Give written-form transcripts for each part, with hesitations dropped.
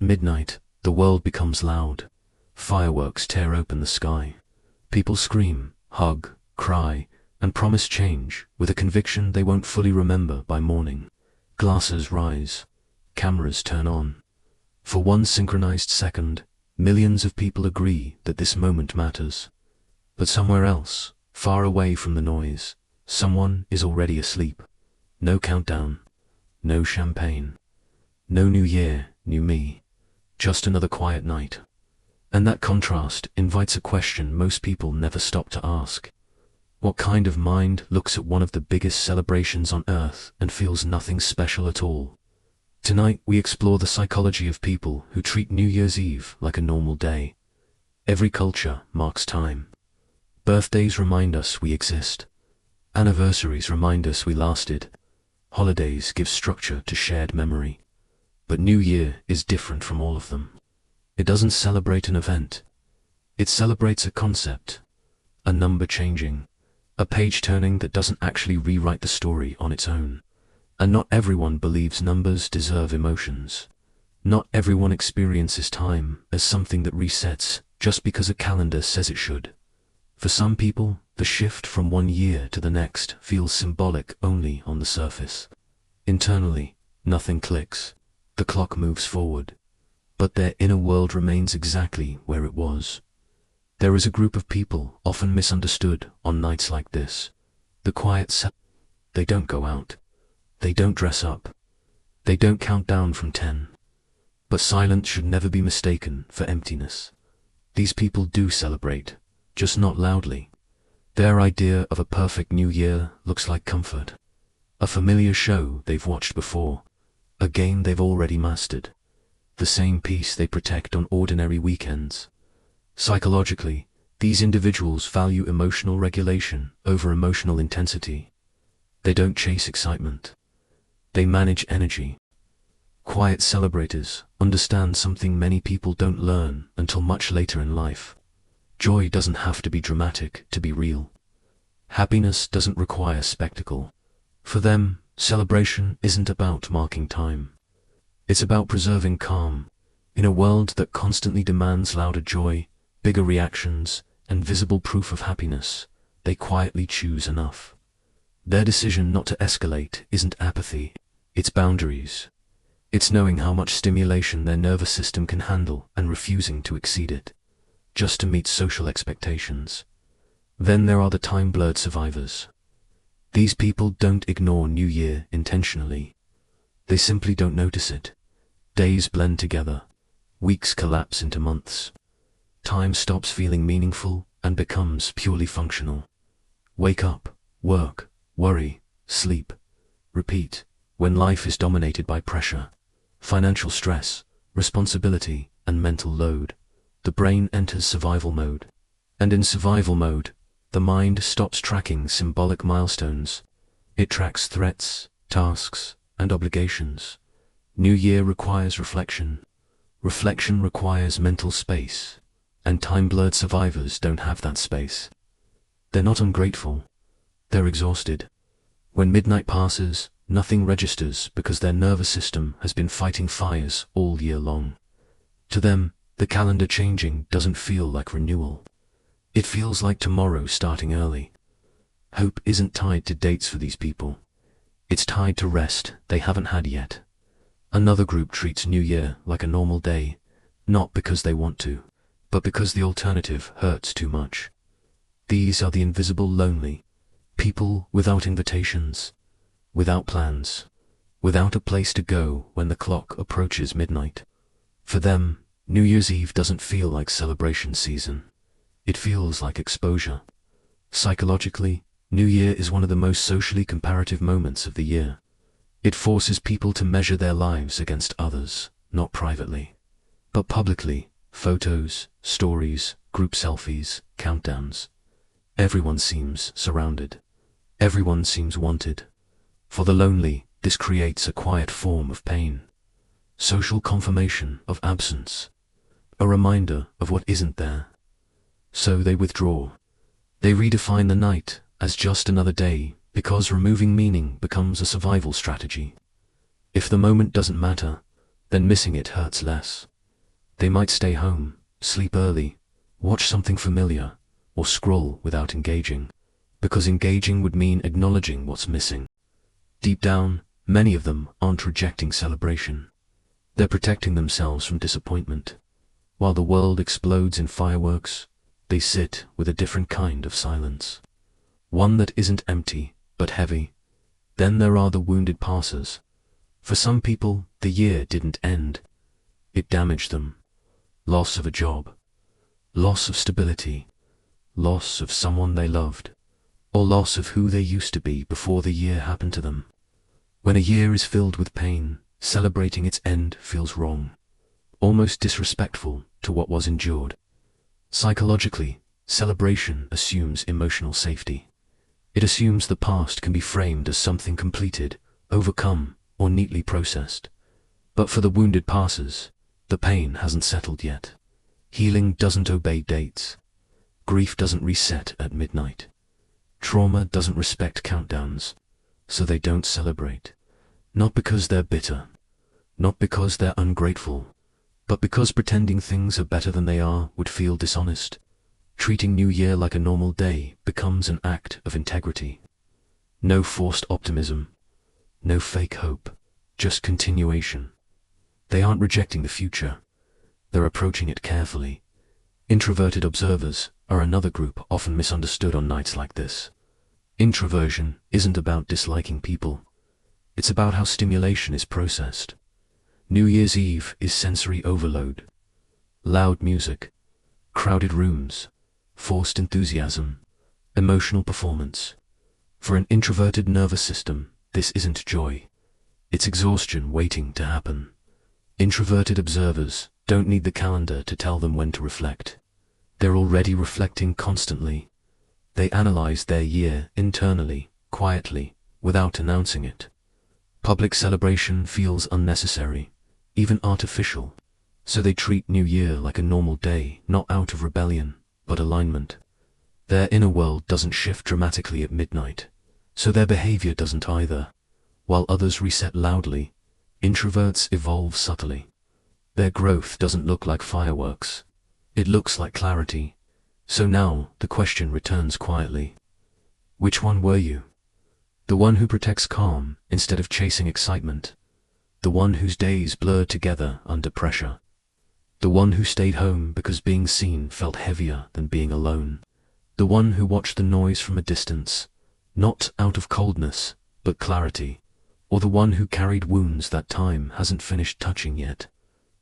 At midnight, the world becomes loud. Fireworks tear open the sky. People scream, hug, cry, and promise change with a conviction they won't fully remember by morning. Glasses rise. Cameras turn on. For one synchronized second, millions of people agree that this moment matters. But somewhere else, far away from the noise, someone is already asleep. No countdown. No champagne. No new year, new me. Just another quiet night. And that contrast invites a question most people never stop to ask. What kind of mind looks at one of the biggest celebrations on earth and feels nothing special at all? Tonight we explore the psychology of people who treat New Year's Eve like a normal day. Every culture marks time. Birthdays remind us we exist. Anniversaries remind us we lasted. Holidays give structure to shared memory. But New Year is different from all of them. It doesn't celebrate an event. It celebrates a concept. A number changing. A page turning that doesn't actually rewrite the story on its own. And not everyone believes numbers deserve emotions. Not everyone experiences time as something that resets just because a calendar says it should. For some people, the shift from one year to the next feels symbolic only on the surface. Internally, nothing clicks. The clock moves forward. But their inner world remains exactly where it was. There is a group of people often misunderstood on nights like this. The quiet self. They don't go out. They don't dress up. They don't count down from 10. But silence should never be mistaken for emptiness. These people do celebrate, just not loudly. Their idea of a perfect new year looks like comfort. A familiar show they've watched before. A game they've already mastered. The same peace they protect on ordinary weekends. Psychologically, these individuals value emotional regulation over emotional intensity. They don't chase excitement. They manage energy. Quiet celebrators understand something many people don't learn until much later in life. Joy doesn't have to be dramatic to be real. Happiness doesn't require spectacle. For them, celebration isn't about marking time. It's about preserving calm. In a world that constantly demands louder joy, bigger reactions, and visible proof of happiness, they quietly choose enough. Their decision not to escalate isn't apathy, it's boundaries. It's knowing how much stimulation their nervous system can handle and refusing to exceed it, just to meet social expectations. Then there are the time-blurred survivors. These people don't ignore New Year intentionally. They simply don't notice it. Days blend together. Weeks collapse into months. Time stops feeling meaningful and becomes purely functional. Wake up, work, worry, sleep, repeat. When life is dominated by pressure, financial stress, responsibility, and mental load, the brain enters survival mode. And in survival mode, the mind stops tracking symbolic milestones. It tracks threats, tasks, and obligations. New Year requires reflection. Reflection requires mental space. And time-blurred survivors don't have that space. They're not ungrateful. They're exhausted. When midnight passes, nothing registers because their nervous system has been fighting fires all year long. To them, the calendar changing doesn't feel like renewal. It feels like tomorrow starting early. Hope isn't tied to dates for these people. It's tied to rest they haven't had yet. Another group treats New Year like a normal day, not because they want to, but because the alternative hurts too much. These are the invisible lonely, people without invitations, without plans, without a place to go when the clock approaches midnight. For them, New Year's Eve doesn't feel like celebration season. It feels like exposure. Psychologically, New Year is one of the most socially comparative moments of the year. It forces people to measure their lives against others, not privately, but publicly. Photos, stories, group selfies, countdowns. Everyone seems surrounded. Everyone seems wanted. For the lonely, this creates a quiet form of pain. Social confirmation of absence. A reminder of what isn't there. So they withdraw. They redefine the night as just another day because removing meaning becomes a survival strategy. If the moment doesn't matter, then missing it hurts less. They might stay home, sleep early, watch something familiar, or scroll without engaging, because engaging would mean acknowledging what's missing. Deep down, many of them aren't rejecting celebration. They're protecting themselves from disappointment. While the world explodes in fireworks, they sit with a different kind of silence. One that isn't empty, but heavy. Then there are the wounded passers. For some people, the year didn't end. It damaged them. Loss of a job, loss of stability, loss of someone they loved, or loss of who they used to be before the year happened to them. When a year is filled with pain, celebrating its end feels wrong, almost disrespectful to what was endured. Psychologically, celebration assumes emotional safety. It assumes the past can be framed as something completed, overcome, or neatly processed. But for the wounded passers, the pain hasn't settled yet. Healing doesn't obey dates. Grief doesn't reset at midnight. Trauma doesn't respect countdowns, so they don't celebrate. Not because they're bitter, not because they're ungrateful, but because pretending things are better than they are would feel dishonest. Treating New Year like a normal day becomes an act of integrity. No forced optimism, no fake hope, just continuation. They aren't rejecting the future. They're approaching it carefully. Introverted observers are another group often misunderstood on nights like this. Introversion isn't about disliking people. It's about how stimulation is processed. New Year's Eve is sensory overload. Loud music, crowded rooms, forced enthusiasm, emotional performance. For an introverted nervous system, this isn't joy. It's exhaustion waiting to happen. Introverted observers don't need the calendar to tell them when to reflect. They're already reflecting constantly. They analyze their year internally, quietly, without announcing it. Public celebration feels unnecessary, even artificial, so they treat New Year like a normal day, not out of rebellion, but alignment. Their inner world doesn't shift dramatically at midnight, so their behavior doesn't either. While others reset loudly, introverts evolve subtly. Their growth doesn't look like fireworks. It looks like clarity. So now the question returns quietly. Which one were you? The one who protects calm instead of chasing excitement. The one whose days blurred together under pressure. The one who stayed home because being seen felt heavier than being alone. The one who watched the noise from a distance, not out of coldness, but clarity. Or the one who carried wounds that time hasn't finished touching yet.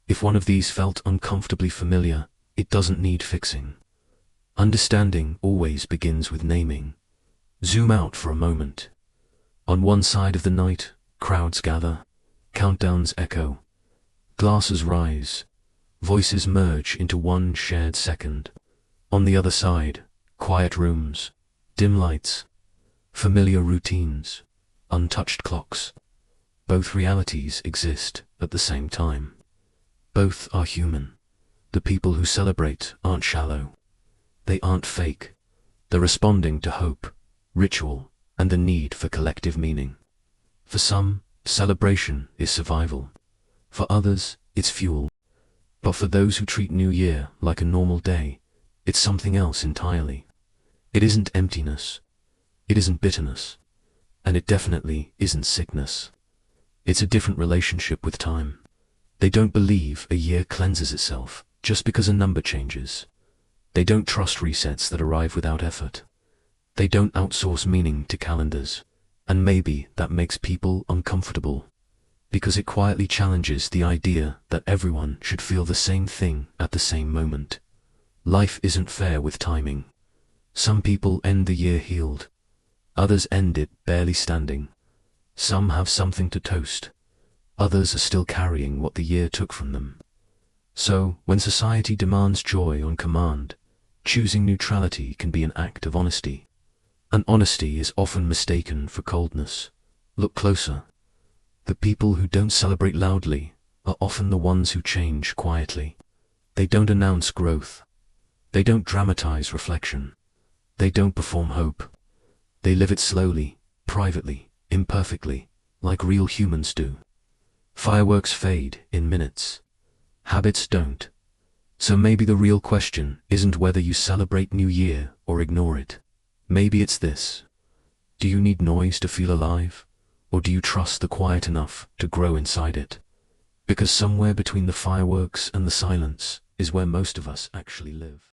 If one of these felt uncomfortably familiar, it doesn't need fixing. Understanding always begins with naming. Zoom out for a moment. On one side of the night, crowds gather, countdowns echo, glasses rise, voices merge into one shared second. On the other side, quiet rooms, dim lights, familiar routines, untouched clocks. Both realities exist at the same time. Both are human. The people who celebrate aren't shallow. They aren't fake. They're responding to hope, ritual, and the need for collective meaning. For some, celebration is survival. For others, it's fuel. But for those who treat New Year like a normal day, it's something else entirely. It isn't emptiness. It isn't bitterness. And it definitely isn't sickness. It's a different relationship with time. They don't believe a year cleanses itself just because a number changes. They don't trust resets that arrive without effort. They don't outsource meaning to calendars. And maybe that makes people uncomfortable, because it quietly challenges the idea that everyone should feel the same thing at the same moment. Life isn't fair with timing. Some people end the year healed. Others end it barely standing. Some have something to toast. Others are still carrying what the year took from them. So, when society demands joy on command, choosing neutrality can be an act of honesty. And honesty is often mistaken for coldness. Look closer. The people who don't celebrate loudly are often the ones who change quietly. They don't announce growth. They don't dramatize reflection. They don't perform hope. They live it slowly, privately, imperfectly, like real humans do. Fireworks fade in minutes. Habits don't. So maybe the real question isn't whether you celebrate New Year or ignore it. Maybe it's this. Do you need noise to feel alive? Or do you trust the quiet enough to grow inside it? Because somewhere between the fireworks and the silence is where most of us actually live.